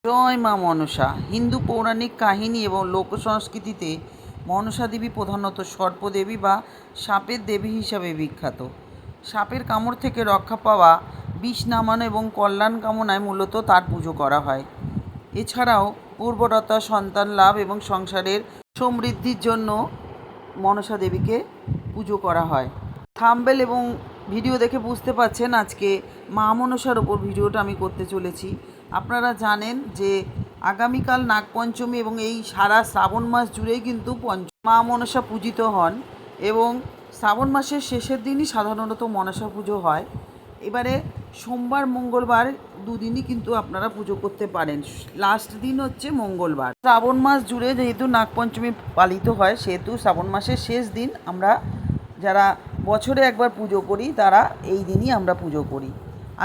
জয় মা মনসা। হিন্দু পৌরাণিক কাহিনী এবং লোক সংস্কৃতিতে মনসা দেবী প্রধানত সর্পদেবী বা সাপের দেবী হিসাবে বিখ্যাত। সাপের কামড় থেকে রক্ষা পাওয়া, বিষ নামানো এবং কল্যাণ কামনায় মূলত তার পুজো করা হয়। এছাড়াও উর্বরতা, সন্তান লাভ এবং সংসারের সমৃদ্ধির জন্য মনসা দেবীকে পুজো করা হয়। থাম্বনেল এবং ভিডিও দেখে বুঝতে পারছেন আজকে মা মনসার ওপর ভিডিওটা আমি করতে চলেছি। আপনারা জানেন যে আগামীকাল নাগপঞ্চমী এবং এই সারা শ্রাবণ মাস জুড়েই কিন্তু মা মনসা পূজিত হন এবং শ্রাবণ মাসের শেষের দিনই সাধারণত মনসা পুজো হয়। এবারে সোমবার মঙ্গলবার দুদিনই কিন্তু আপনারা পুজো করতে পারেন। লাস্ট দিন হচ্ছে মঙ্গলবার। শ্রাবণ মাস জুড়ে যেহেতু নাগপঞ্চমী পালিত হয় সেহেতু শ্রাবণ মাসের শেষ দিন আমরা যারা বছরে একবার পুজো করি তারা এই দিনই আমরা পুজো করি।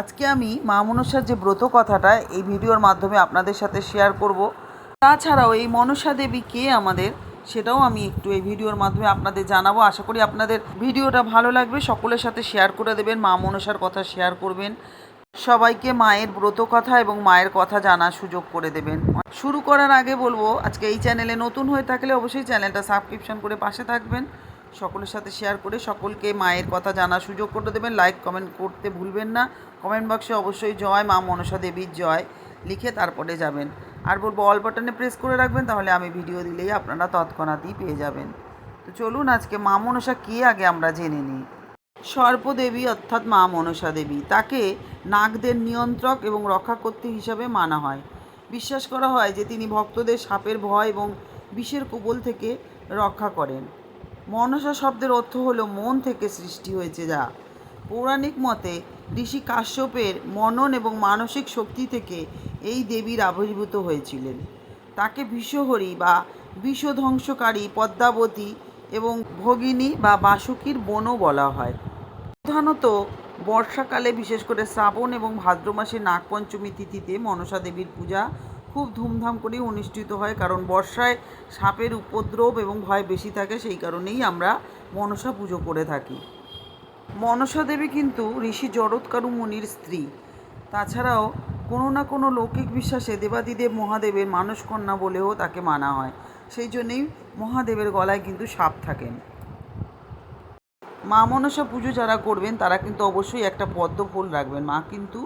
আজকে আমি মা মনসার যে ব্রত কথাটা এই ভিডিওর মাধ্যমে আপনাদের সাথে শেয়ার করব। তাছাড়াও এই মনসা দেবী কে আমাদের সেটাও আমি একটু এই ভিডিওর মাধ্যমে আপনাদের জানাবো। আশা করি আপনাদের ভিডিওটা ভালো লাগবে। সকলের সাথে শেয়ার করে দেবেন, মা মনসার কথা শেয়ার করবেন, সবাইকে মায়ের ব্রত কথা এবং মায়ের কথা জানার সুযোগ করে দেবেন। শুরু করার আগে বলবো, আজকে এই চ্যানেলে নতুন হয়ে থাকলে অবশ্যই চ্যানেলটা সাবস্ক্রিপশন করে পাশে থাকবেন, সকলের সাথে শেয়ার করে সকলকে মায়ের কথা জানার সুযোগ করে দেবেন। লাইক কমেন্ট করতে ভুলবেন না। কমেন্ট বক্সে অবশ্যই জয় মা মনসা দেবীর জয় লিখে তারপরে যাবেন। আর বলবো অল বাটনে প্রেস করে রাখবেন, তাহলে আমি ভিডিও দিলেই আপনারা তৎক্ষণাৎই পেয়ে যাবেন। তো চলুন আজকে মা মনসা কে আগে আমরা জেনে নিই। সর্পদেবী অর্থাৎ মা মনসা দেবী, তাকে নাগদের নিয়ন্ত্রক এবং রক্ষাকর্ত্রী হিসাবে মানা হয়। বিশ্বাস করা হয় যে তিনি ভক্তদের সাপের ভয় এবং বিষের কবল থেকে রক্ষা করেন। মনসা শব্দের অর্থ হলো মন থেকে সৃষ্টি হয়েছে যা। পৌরাণিক মতে ঋষি কাশ্যপের মনন এবং মানসিক শক্তি থেকে এই দেবীর আবির্ভূত হয়েছিলেন। তাকে বিষহরী বা বিষধ্বংসকারী, পদ্মাবতী এবং ভগিনী বা বাসুকীর বোনও বলা হয়। প্রধানত বর্ষাকালে, বিশেষ করে শ্রাবণ এবং ভাদ্র মাসে নাগপঞ্চমী তিথিতে মনসা দেবীর পূজা খুব ধুমধাম করে অনুষ্ঠিত হয়, কারণ বর্ষায় সাপের উপদ্রব এবং ভয় বেশি থাকে, সেই কারণেই আমরা মনসা পুজো করে থাকি। মনসা দেবী কিন্তু ঋষি জরৎকারু মুনির স্ত্রী। তাছাড়াও কোনো না কোনো লৌকিক বিশ্বাসে দেবাদিদেব মহাদেবের মানসকন্যা বলেও তাকে মানা হয়। সেই জন্যেই মহাদেবের গলায় কিন্তু সাপ থাকেন। মা মনসা পুজো যারা করবেন তারা কিন্তু অবশ্যই একটা পদ্ম ফুল রাখবেন। মা কিন্তু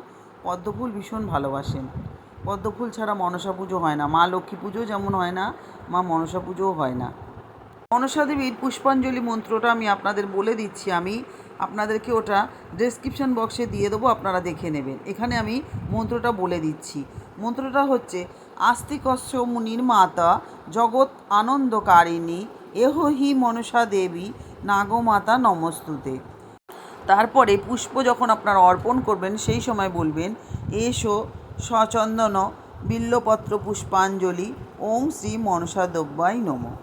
পদ্ম ফুল ভীষণ ভালোবাসেন। পদ্ম ফুল ছাড়া মনসা পুজো হয় না। মা লক্ষ্মী পুজো যেমন হয় না, মা মনসা পুজোও হয় না। মনসা দেবীর পুষ্পাঞ্জলি মন্ত্রটা আমি আপনাদের বলে দিচ্ছি। আমি আপনাদেরকে ওটা ডেসক্রিপশন বক্সে দিয়ে দেবো, আপনারা দেখে নেবেন। এখানে আমি মন্ত্রটা বলে দিচ্ছি। মন্ত্রটা হচ্ছে, আস্তিকস্য মুনির মাতা জগৎ আনন্দকারিণী এহ হি মনসা দেবী নাগমাতা নমস্তুতে। তারপরে পুষ্প যখন আপনারা অর্পণ করবেন সেই সময় বলবেন, এসো সচন্দন বিল্লপত্র পুষ্পাঞ্জলি ওং শ্রী মনসা দেব্যায় নমঃ।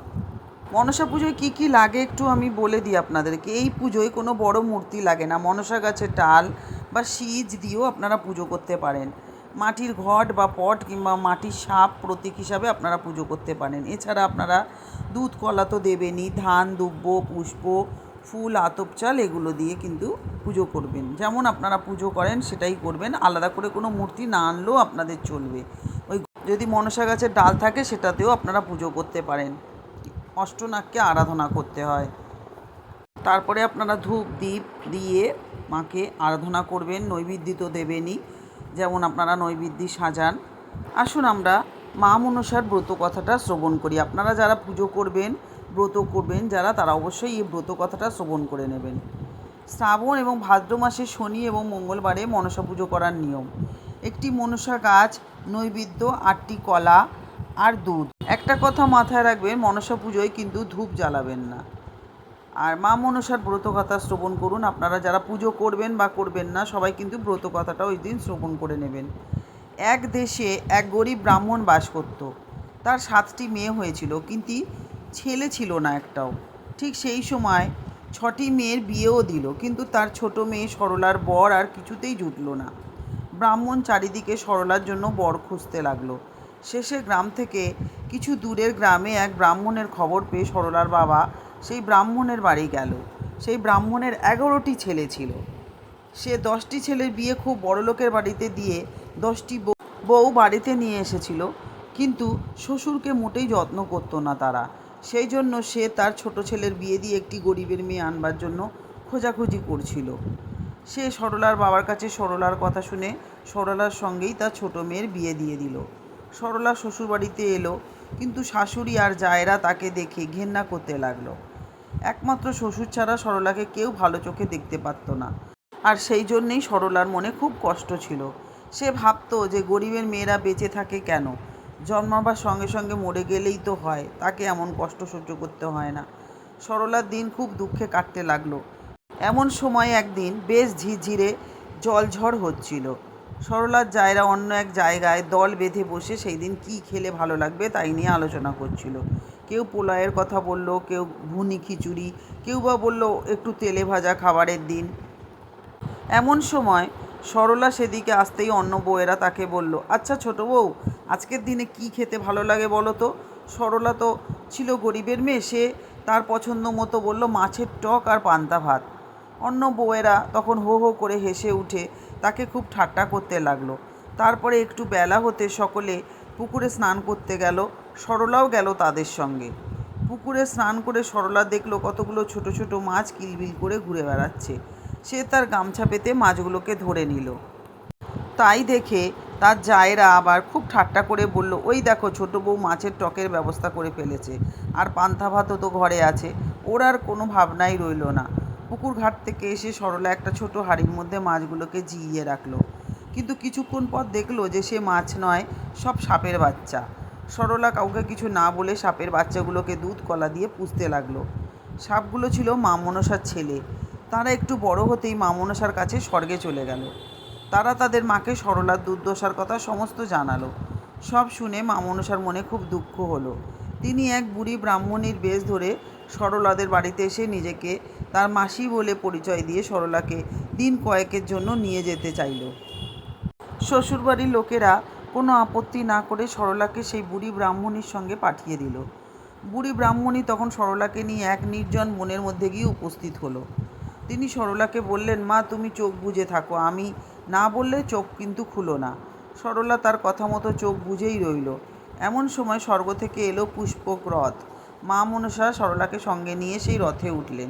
মনসা পুজোয় কী কী লাগে একটু আমি বলে দিই আপনাদেরকে। এই পুজোয় কোনো বড় মূর্তি লাগে না। মনসা গাছের ডাল বা শীজ দিয়েও আপনারা পুজো করতে পারেন। মাটির ঘট বা পট কিংবা মাটির সাপ প্রতীক হিসাবে আপনারা পুজো করতে পারেন। এছাড়া আপনারা দুধ কলা তো দেবেনই, ধান, দুব্য, পুষ্প, ফুল, আতপ চাল এগুলো দিয়ে কিন্তু পুজো করবেন। যেমন আপনারা পুজো করেন সেটাই করবেন। আলাদা করে কোনো মূর্তি না আনলেও আপনাদের চলবে। ওই যদি মনসা গাছের ডাল থাকে সেটাতেও আপনারা পুজো করতে পারেন। অষ্টনাগকে আরাধনা করতে হয়। তারপরে আপনারা ধূপ দ্বীপ দিয়ে মাকে আরাধনা করবেন। নৈবেদ্য তো দেবেনই, যেমন আপনারা নৈবেদ্য সাজান। আসুন আমরা মা মনসার ব্রত কথাটা শ্রবণ করি। আপনারা যারা পুজো করবেন, ব্রত করবেন যারা, তারা অবশ্যই এই ব্রত কথাটা শ্রবণ করে নেবেন। শ্রাবণ এবং ভাদ্র মাসে শনি এবং মঙ্গলবারে মনসা পুজো করার নিয়ম। একটি মনসা গাছ, নৈবেদ্য, 8টি কলা আর দুধ। একটা কথা মাথায় রাখবেন, মনসা পুজোয় কিন্তু ধূপ জ্বালাবেন না। আর মা মনসার ব্রত কথা শ্রবণ করুন। আপনারা যারা পুজো করবেন বা করবেন না সবাই কিন্তু ব্রত কথাটা ওই দিন শ্রবণ করে নেবেন। এক দেশে এক গরিব ব্রাহ্মণ বাস করত। তার 7টি মেয়ে হয়েছিল, কিন্তু ছেলে ছিল না একটাও। ঠিক সেই সময় 6টি মেয়ের বিয়েও দিল, কিন্তু তার ছোট মেয়ে সরলার বর আর কিছুতেই জুটল না। ব্রাহ্মণ চারিদিকে সরলার জন্য বর খুঁজতে লাগলো। শেষে গ্রাম থেকে কিছু দূরের গ্রামে এক ব্রাহ্মণের খবর পেয়ে সরলার বাবা সেই ব্রাহ্মণের বাড়ি গেল। সেই ব্রাহ্মণের 11টি ছেলে ছিল। সে 10টি ছেলের বিয়ে খুব বড়লোকের বাড়িতে দিয়ে বউ বাড়িতে নিয়ে এসেছিল, কিন্তু শ্বশুরকে মোটেই যত্ন করতো না তারা। সেই জন্য সে তার ছোট ছেলের বিয়ে দিয়ে একটি গরিবের মেয়ে আনবার জন্য খোঁজাখুঁজি করছিল। সে সরলার বাবার কাছে সরলার কথা শুনে সরলার সঙ্গেই তার ছোট মেয়ের বিয়ে দিয়ে দিল। সরলা শ্বশুরবাড়িতে এলো, কিন্তু শাশুড়ি আর জায়েরা তাকে দেখে ঘেন্না করতে লাগলো। একমাত্র শ্বশুর ছাড়া সরলাকে কেউ ভালো চোখে দেখতে পারত না, আর সেই জন্যেই সরলার মনে খুব কষ্ট ছিল। সে ভাবতো যে গরিবের মেয়েরা বেঁচে থাকে কেন, জন্মাবার সঙ্গে সঙ্গে মরে গেলেই তো হয়, তাকে এমন কষ্ট সহ্য করতে হয় না। সরলার দিন খুব দুঃখে কাটতে লাগলো। এমন সময় একদিন বেশ ঝিরঝিরে জলঝড় হচ্ছিল। সরলার জায়েরা অন্য এক জায়গায় দল বেঁধে বসে সেই দিন কী খেলে ভালো লাগবে তাই নিয়ে আলোচনা করছিল। কেউ পোলাওয়ের কথা বলল, কেউ ভুনি খিচুড়ি, কেউ বা বলল একটু তেলে ভাজা খাবারের দিন। এমন সময় সরলা সেদিকে আসতেই অন্য বউয়েরা তাকে বলল, আচ্ছা ছোট বউ, আজকের দিনে কি খেতে ভালো লাগে বলো তো। সরলা তো ছিল গরিবের মেয়ে, সে তার পছন্দ মতো বলল মাছের টক আর পান্তা ভাত। অন্য বউয়েরা তখন হো হো করে হেসে উঠে তাকে খুব ঠাট্টা করতে লাগলো। তারপরে একটু বেলা হতে সকলে পুকুরে স্নান করতে গেল। সরলাও গেল তাদের সঙ্গে। পুকুরে স্নান করে সরলা দেখলো কতগুলো ছোট ছোট মাছ কিলবিল করে ঘুরে বেড়াচ্ছে। সে তার গামছা পেতে মাছগুলোকে ধরে নিল। তাই দেখে তার জায়েরা আবার খুব ঠাট্টা করে বলল, ওই দেখো ছোট বউ মাছের টকের ব্যবস্থা করে ফেলেছে, আর পান্তা ভাতও তো ঘরে আছে। ওর আর কোনো ভাবনাই রইল না। পুকুর ঘাট থেকে এসে সরলা একটা ছোট হাঁড়ির মধ্যে মাছগুলোকে জিইয়ে রাখলো, কিন্তু কিছুক্ষণ পর দেখলো যে সে মাছ নয়, সব সাপের বাচ্চা। সরলা কাউকে কিছু না বলে সাপের বাচ্চাগুলোকে দুধ কলা দিয়ে পুষতে লাগলো। সাপগুলো ছিল মা মনসার ছেলে। তারা একটু বড় হতেই মা মনসার কাছে স্বর্গে চলে গেল। তারা তাদের মাকে সরলার দুর্দশার কথা সমস্ত জানালো। সব শুনে মা মনসার মনে খুব দুঃখ হলো। তিনি এক বুড়ি ব্রাহ্মণীর বেশ ধরে সরলাদের বাড়িতে এসে নিজেকে তার মাসি বলে পরিচয় দিয়ে সরলাকে দিন কয়েকের জন্য নিয়ে যেতে চাইল। শ্বশুরবাড়ির লোকেরা কোনো আপত্তি না করে সরলাকে সেই বুড়ি ব্রাহ্মণীর সঙ্গে পাঠিয়ে দিল। বুড়ি ব্রাহ্মণী তখন সরলাকে নিয়ে এক নির্জন বনের মধ্যে গিয়ে উপস্থিত হলো। তিনি সরলাকে বললেন, মা তুমি চোখ বুজে থাকো, আমি না বললে চোখ কিন্তু খুলো না। সরলা তার কথা মতো চোখ বুজেই রইল। এমন সময় স্বর্গ থেকে এলো পুষ্পক রথ। মা মনসা সরলাকে সঙ্গে নিয়ে সেই রথে উঠলেন।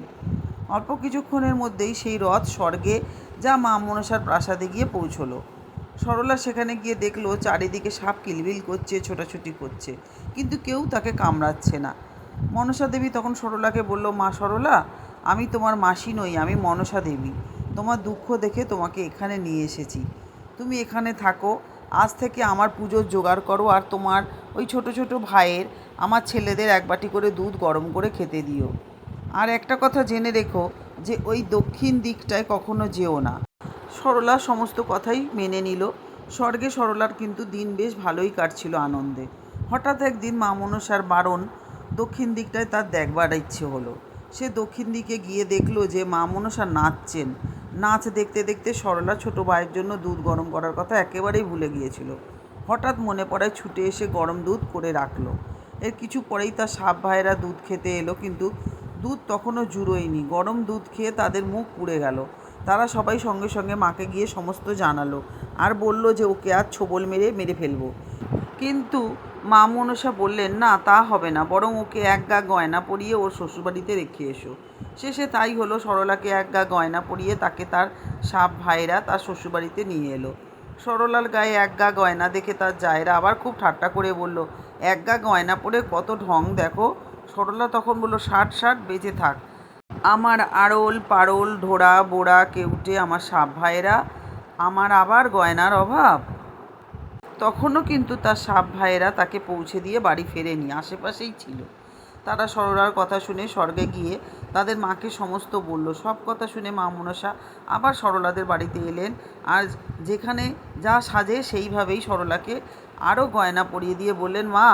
অল্প কিছুক্ষণের মধ্যেই সেই রথ স্বর্গে যা মা মনসার প্রাসাদে গিয়ে পৌঁছলো। সরলা সেখানে গিয়ে দেখলো চারিদিকে সাপ কিলবিল করছে, ছোটাছুটি করছে, কিন্তু কেউ তাকে কামড়াচ্ছে না। মনসা দেবী তখন সরলাকে বলল, মা সরলা, আমি তোমার মাসি নই, আমি মনসা দেবী। তোমার দুঃখ দেখে তোমাকে এখানে নিয়ে এসেছি। তুমি এখানে থাকো, আজ থেকে আমার পুজোর জোগাড় করো, আর তোমার ওই ছোট ছোট ভাইয়ের, আমার ছেলেদের এক বাটি করে দুধ গরম করে খেতে দিও। আর একটা কথা জেনে রেখো যে ওই দক্ষিণ দিকটায় কখনো যেও না। সরলা সমস্ত কথাই মেনে নিল। স্বর্গে সরলার কিন্তু দিন বেশ ভালোই কাটছিল আনন্দে। হঠাৎ একদিন মা মনসার বারণ, দক্ষিণ দিকটায় তার দেখবার ইচ্ছে হলো। সে দক্ষিণ দিকে গিয়ে দেখলো যে মা মনসা নাচছেন। নাচ দেখতে দেখতে সরলা ছোট ভাইয়ের জন্য দুধ গরম করার কথা একেবারেই ভুলে গিয়েছিল। হঠাৎ মনে পড়ায় ছুটে এসে গরম দুধ করে রাখলো। এর কিছু পরেই তার সাপ ভাইয়েরা দুধ খেতে এলো, কিন্তু দুধ তখনও জুড়োয়নি। গরম দুধ খেয়ে তাদের মুখ পুড়ে গেল। তারা সবাই সঙ্গে সঙ্গে মাকে গিয়ে সমস্ত জানালো, আর বলল যে ওকে আজ ছোবল মেরে মেরে ফেলবো। কিন্তু মা মনসা বললেন, না তা হবে না, বরং ওকে এক গা গয়না পরিয়ে ওর শ্বশুরবাড়িতে রেখে এসো। শেষে তাই হলো। সরলাকে এক গা গয়না পরিয়ে তাকে তার সাপ ভাইরা তার শ্বশুরবাড়িতে নিয়ে এলো। সরলার গায়ে এক গা গয়না দেখে তার জায়েরা আবার খুব ঠাট্টা করে বলল, এক গা গয়না পরে কত ঢং দেখো। সরলা তখন বলল, ষাট ষাট বেঁচে থাক আমার আড়ল পাড়ল ঢোড়া বোড়া কেউটে আমার সাপ ভাইয়েরা, আমার আবার গয়নার অভাব। তখনও কিন্তু তার সাপ ভাইয়েরা তাকে পৌঁছে দিয়ে বাড়ি ফেরেনি, আশেপাশেই ছিল। তারা সরলার কথা শুনে স্বর্গে গিয়ে তাদের মাকে সমস্ত বলল। সব কথা শুনে মা মনসা আবার সরলাদের বাড়িতে এলেন, আর যেখানে যা সাজে সেইভাবেই সরলাকে আরও গয়না পরিয়ে দিয়ে বললেন, মা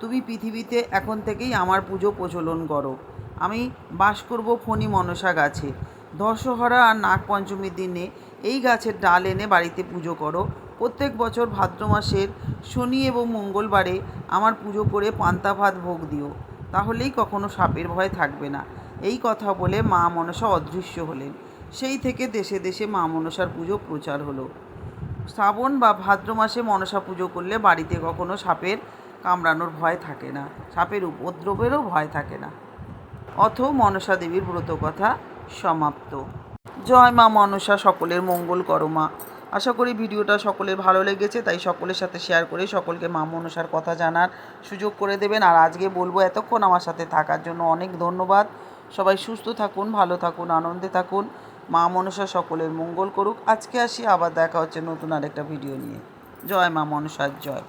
তুমি পৃথিবীতে এখন থেকেই আমার পুজো প্রচলন করো। আমি বাস করব ফণী মনসা গাছে। দশহরা আর নাগ পঞ্চমীর দিনে এই গাছের ডাল এনে বাড়িতে পুজো করো। প্রত্যেক বছর ভাদ্র মাসের শনি এবং মঙ্গলবারে আমার পুজো করে পান্তা ভাত ভোগ দিও, তাহলেই কখনো সাপের ভয় থাকবে না। এই কথা বলে মা মনসা অদৃশ্য হলেন। সেই থেকে দেশে দেশে মা মনসার পুজো প্রচার হলো। শ্রাবণ বা ভাদ্র মাসে মনসা পুজো করলে বাড়িতে কখনো সাপের কামড়ানোর ভয় থাকে না, সাপের উপদ্রবেরও ভয় থাকে না। অথ মনসা দেবীর ব্রতকথা সমাপ্ত। জয় মা মনসা, সকলের মঙ্গল করো মা। আশা করি ভিডিওটা সকলের ভালো লেগেছে, তাই সকলের সাথে শেয়ার করে সকলকে মা মনসার কথা জানার সুযোগ করে দেবেন। আর আজকে বলবো এতক্ষণ আমার সাথে থাকার জন্য অনেক ধন্যবাদ। সবাই সুস্থ থাকুন, ভালো থাকুন, আনন্দে থাকুন। মা মনসা সকলের মঙ্গল করুক। আজকে আসি, আবার দেখা হচ্ছে নতুন আরেকটা ভিডিও নিয়ে। জয় মা মনসার জয়।